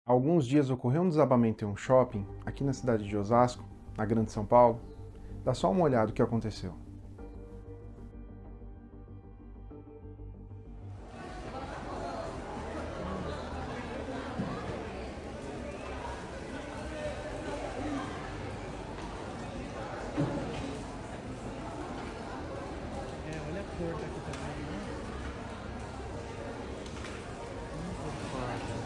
Há alguns dias ocorreu um desabamento em um shopping aqui na cidade de Osasco, na Grande São Paulo. Dá só uma olhada o que aconteceu. Olha a cor daqui também, né? Muito foda.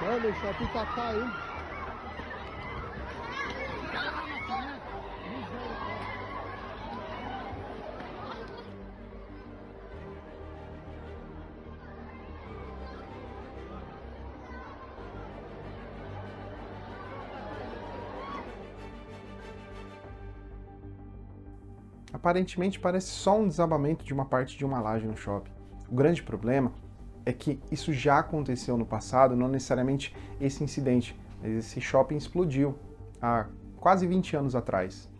Mano, o shopping tá caindo. Aparentemente parece só um desabamento de uma parte de uma laje no shopping. O grande problema é que isso já aconteceu no passado, não necessariamente esse incidente, mas esse shopping explodiu há quase 20 anos atrás.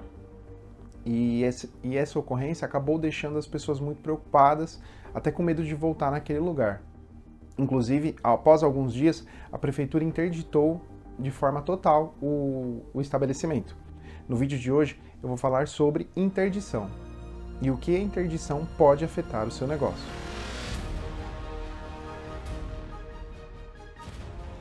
E essa ocorrência acabou deixando as pessoas muito preocupadas, até com medo de voltar naquele lugar. Inclusive, após alguns dias, a prefeitura interditou de forma total o estabelecimento. No vídeo de hoje, eu vou falar sobre interdição e o que a interdição pode afetar o seu negócio.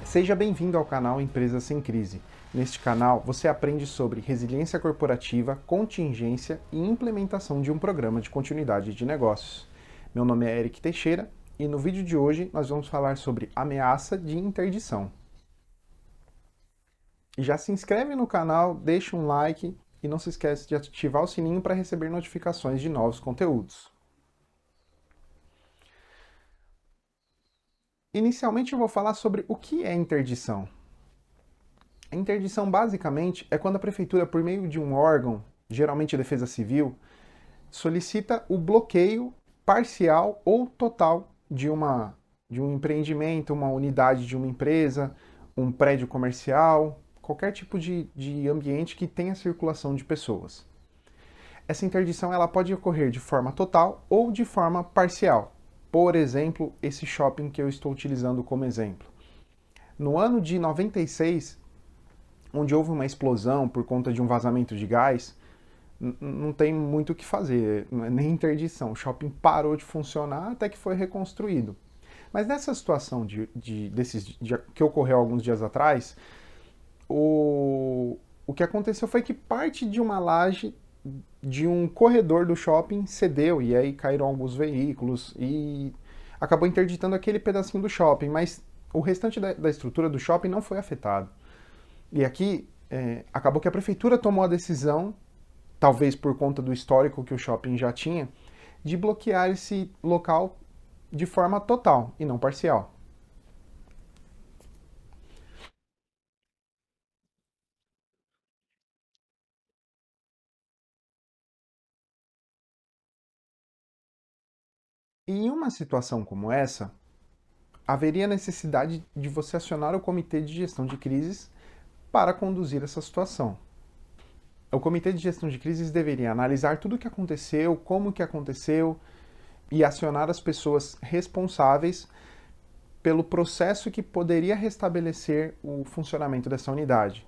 Seja bem-vindo ao canal Empresas Sem Crise. Neste canal, você aprende sobre resiliência corporativa, contingência e implementação de um programa de continuidade de negócios. Meu nome é Eric Teixeira e no vídeo de hoje nós vamos falar sobre ameaça de interdição. E já se inscreve no canal, deixa um like e não se esqueça de ativar o sininho para receber notificações de novos conteúdos. Inicialmente eu vou falar sobre o que é interdição. A interdição basicamente é quando a prefeitura, por meio de um órgão, geralmente a Defesa Civil, solicita o bloqueio parcial ou total de um empreendimento, uma unidade de uma empresa, um prédio comercial, qualquer tipo de ambiente que tenha circulação de pessoas. Essa interdição ela pode ocorrer de forma total ou de forma parcial. Por exemplo, esse shopping que eu estou utilizando como exemplo. No ano de 96, onde houve uma explosão por conta de um vazamento de gás, não tem muito o que fazer, não é nem interdição. O shopping parou de funcionar até que foi reconstruído. Mas nessa situação que ocorreu alguns dias atrás, o que aconteceu foi que parte de uma laje de um corredor do shopping cedeu e aí caíram alguns veículos e acabou interditando aquele pedacinho do shopping, mas o restante da estrutura do shopping não foi afetado. E aqui acabou que a prefeitura tomou a decisão, talvez por conta do histórico que o shopping já tinha, de bloquear esse local de forma total e não parcial. E em uma situação como essa, haveria necessidade de você acionar o Comitê de Gestão de Crises para conduzir essa situação. O Comitê de Gestão de Crises deveria analisar tudo o que aconteceu, como que aconteceu e acionar as pessoas responsáveis pelo processo que poderia restabelecer o funcionamento dessa unidade.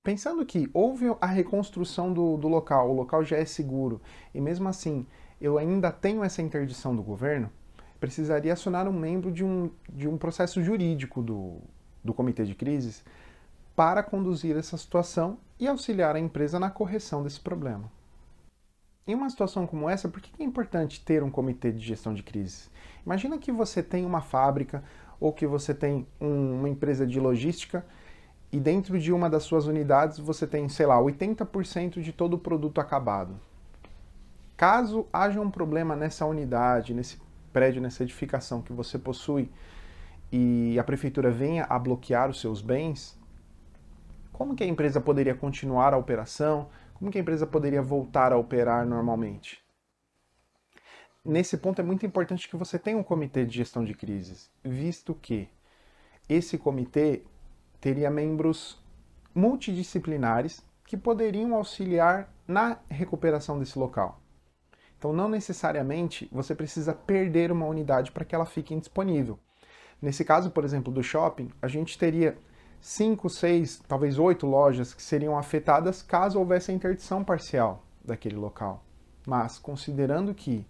Pensando que houve a reconstrução do local, o local já é seguro, e mesmo assim eu ainda tenho essa interdição do governo, precisaria acionar um membro de um processo jurídico do Comitê de Crises para conduzir essa situação e auxiliar a empresa na correção desse problema. Em uma situação como essa, por que é importante ter um comitê de gestão de crises? Imagina que você tem uma fábrica ou que você tem uma empresa de logística e dentro de uma das suas unidades você tem, sei lá, 80% de todo o produto acabado. Caso haja um problema nessa unidade, nesse prédio, nessa edificação que você possui e a prefeitura venha a bloquear os seus bens, como que a empresa poderia continuar a operação? Como que a empresa poderia voltar a operar normalmente? Nesse ponto é muito importante que você tenha um comitê de gestão de crises, visto que esse comitê teria membros multidisciplinares que poderiam auxiliar na recuperação desse local. Então, não necessariamente você precisa perder uma unidade para que ela fique indisponível. Nesse caso, por exemplo, do shopping, a gente teria 5, 6, talvez 8 lojas que seriam afetadas caso houvesse a interdição parcial daquele local. Mas, considerando que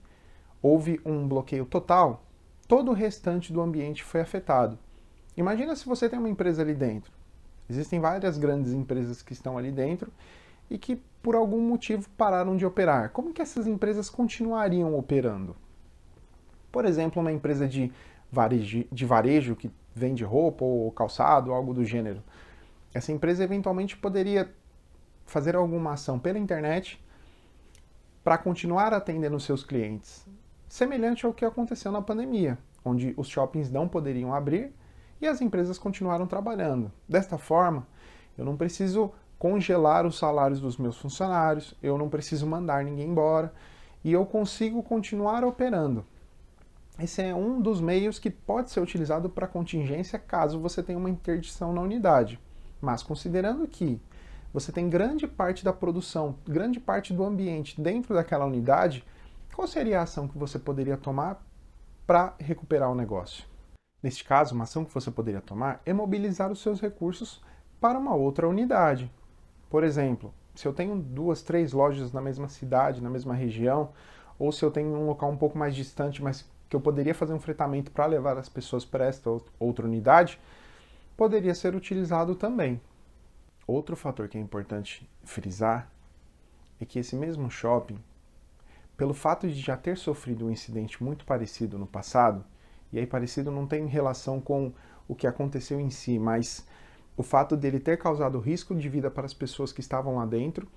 houve um bloqueio total, todo o restante do ambiente foi afetado. Imagina se você tem uma empresa ali dentro. Existem várias grandes empresas que estão ali dentro e que por algum motivo pararam de operar. Como que essas empresas continuariam operando? Por exemplo, uma empresa de varejo que vende roupa ou calçado, algo do gênero. Essa empresa eventualmente poderia fazer alguma ação pela internet para continuar atendendo seus clientes, semelhante ao que aconteceu na pandemia, onde os shoppings não poderiam abrir e as empresas continuaram trabalhando. Desta forma, eu não preciso congelar os salários dos meus funcionários, eu não preciso mandar ninguém embora e eu consigo continuar operando. Esse é um dos meios que pode ser utilizado para contingência caso você tenha uma interdição na unidade. Mas considerando que você tem grande parte da produção, grande parte do ambiente dentro daquela unidade, qual seria a ação que você poderia tomar para recuperar o negócio? Neste caso, uma ação que você poderia tomar é mobilizar os seus recursos para uma outra unidade. Por exemplo, se eu tenho 2, 3 lojas na mesma cidade, na mesma região, ou se eu tenho um local um pouco mais distante, mas que eu poderia fazer um fretamento para levar as pessoas para esta outra unidade, poderia ser utilizado também. Outro fator que é importante frisar é que esse mesmo shopping, pelo fato de já ter sofrido um incidente muito parecido no passado, e aí parecido não tem relação com o que aconteceu em si, mas o fato dele ter causado risco de vida para as pessoas que estavam lá dentro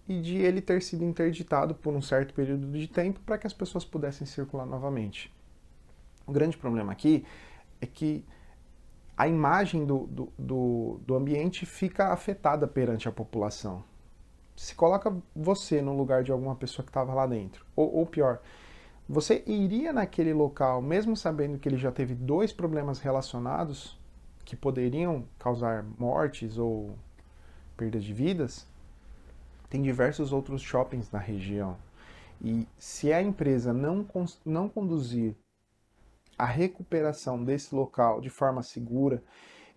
e de ele ter sido interditado por um certo período de tempo para que as pessoas pudessem circular novamente. O grande problema aqui é que a imagem do ambiente fica afetada perante a população. Se coloca você no lugar de alguma pessoa que estava lá dentro. Ou pior, você iria naquele local, mesmo sabendo que ele já teve 2 problemas relacionados que poderiam causar mortes ou perda de vidas? Tem diversos outros shoppings na região. E se a empresa não conduzir a recuperação desse local de forma segura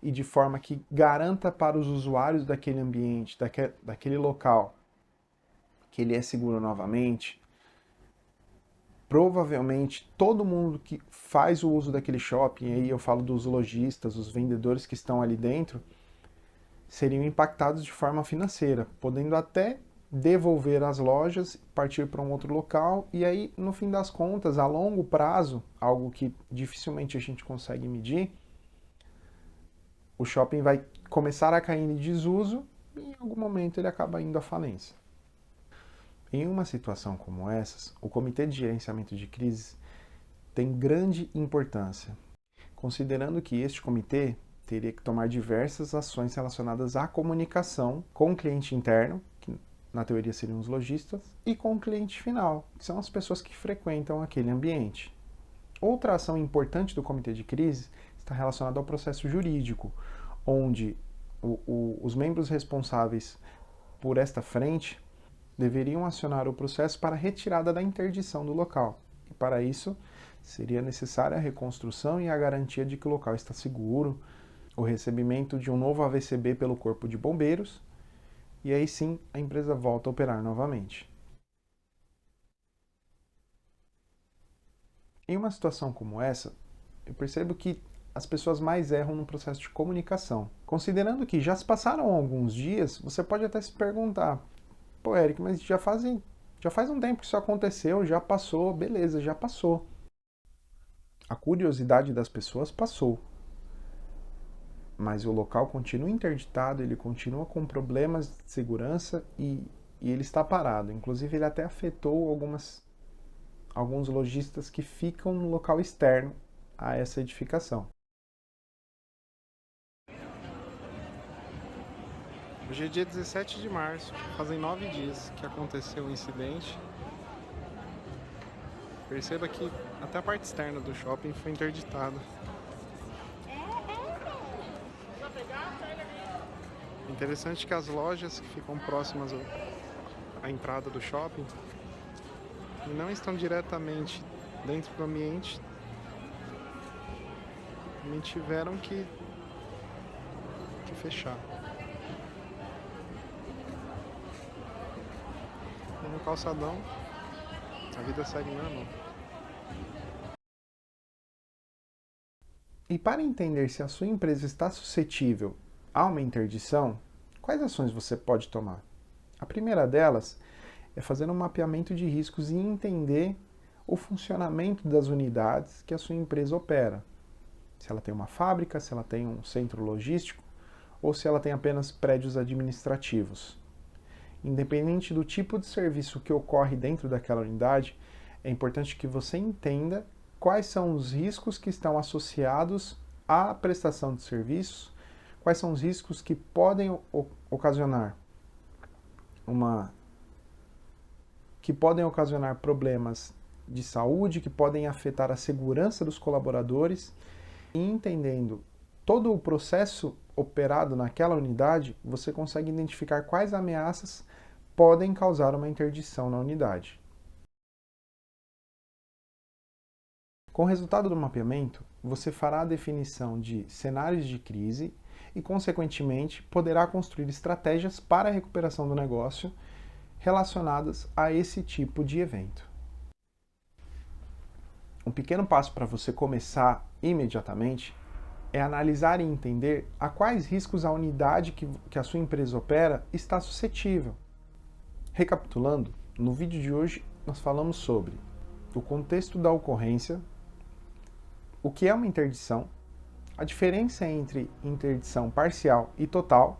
e de forma que garanta para os usuários daquele ambiente, daquele local, que ele é seguro novamente, provavelmente todo mundo que faz o uso daquele shopping, aí eu falo dos lojistas, os vendedores que estão ali dentro, seriam impactados de forma financeira, podendo até devolver as lojas, partir para um outro local, e aí, no fim das contas, a longo prazo, algo que dificilmente a gente consegue medir, o shopping vai começar a cair em desuso e em algum momento ele acaba indo à falência. Em uma situação como essas, o Comitê de Gerenciamento de Crises tem grande importância, considerando que este comitê teria que tomar diversas ações relacionadas à comunicação com o cliente interno, que na teoria seriam os lojistas, e com o cliente final, que são as pessoas que frequentam aquele ambiente. Outra ação importante do comitê de crise está relacionada ao processo jurídico, onde os membros responsáveis por esta frente deveriam acionar o processo para a retirada da interdição do local. E para isso, seria necessária a reconstrução e a garantia de que o local está seguro, o recebimento de um novo AVCB pelo Corpo de Bombeiros, e aí sim a empresa volta a operar novamente. Em uma situação como essa, eu percebo que as pessoas mais erram no processo de comunicação. Considerando que já se passaram alguns dias, você pode até se perguntar: pô, Eric, mas já faz um tempo que isso aconteceu, já passou, beleza, já passou. A curiosidade das pessoas passou. Mas o local continua interditado, ele continua com problemas de segurança e ele está parado. Inclusive, ele até afetou alguns lojistas que ficam no local externo a essa edificação. Hoje é dia 17 de março, fazem 9 dias que aconteceu o incidente. Perceba que até a parte externa do shopping foi interditada. Interessante que as lojas que ficam próximas à entrada do shopping e não estão diretamente dentro do ambiente, também tiveram que fechar. E no calçadão, a vida segue normal. E para entender se a sua empresa está suscetível a uma interdição, quais ações você pode tomar? A primeira delas é fazer um mapeamento de riscos e entender o funcionamento das unidades que a sua empresa opera. Se ela tem uma fábrica, se ela tem um centro logístico ou se ela tem apenas prédios administrativos. Independente do tipo de serviço que ocorre dentro daquela unidade, é importante que você entenda quais são os riscos que estão associados à prestação de serviços, quais são os riscos que podem ocasionar problemas de saúde, que podem afetar a segurança dos colaboradores. E entendendo todo o processo operado naquela unidade, você consegue identificar quais ameaças podem causar uma interdição na unidade. Com o resultado do mapeamento, você fará a definição de cenários de crise e, consequentemente, poderá construir estratégias para a recuperação do negócio relacionadas a esse tipo de evento. Um pequeno passo para você começar imediatamente é analisar e entender a quais riscos a unidade que a sua empresa opera está suscetível. Recapitulando, no vídeo de hoje nós falamos sobre o contexto da ocorrência, o que é uma interdição, a diferença entre interdição parcial e total,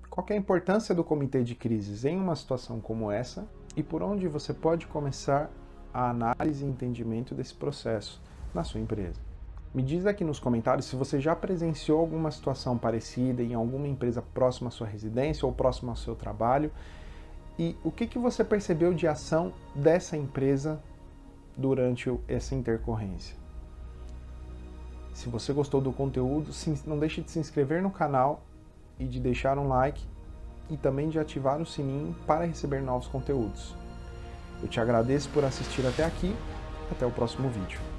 qual é a importância do comitê de crises em uma situação como essa e por onde você pode começar a análise e entendimento desse processo na sua empresa. Me diz aqui nos comentários se você já presenciou alguma situação parecida em alguma empresa próxima à sua residência ou próxima ao seu trabalho e o que você percebeu de ação dessa empresa durante essa intercorrência. Se você gostou do conteúdo, não deixe de se inscrever no canal e de deixar um like e também de ativar o sininho para receber novos conteúdos. Eu te agradeço por assistir até aqui, até o próximo vídeo.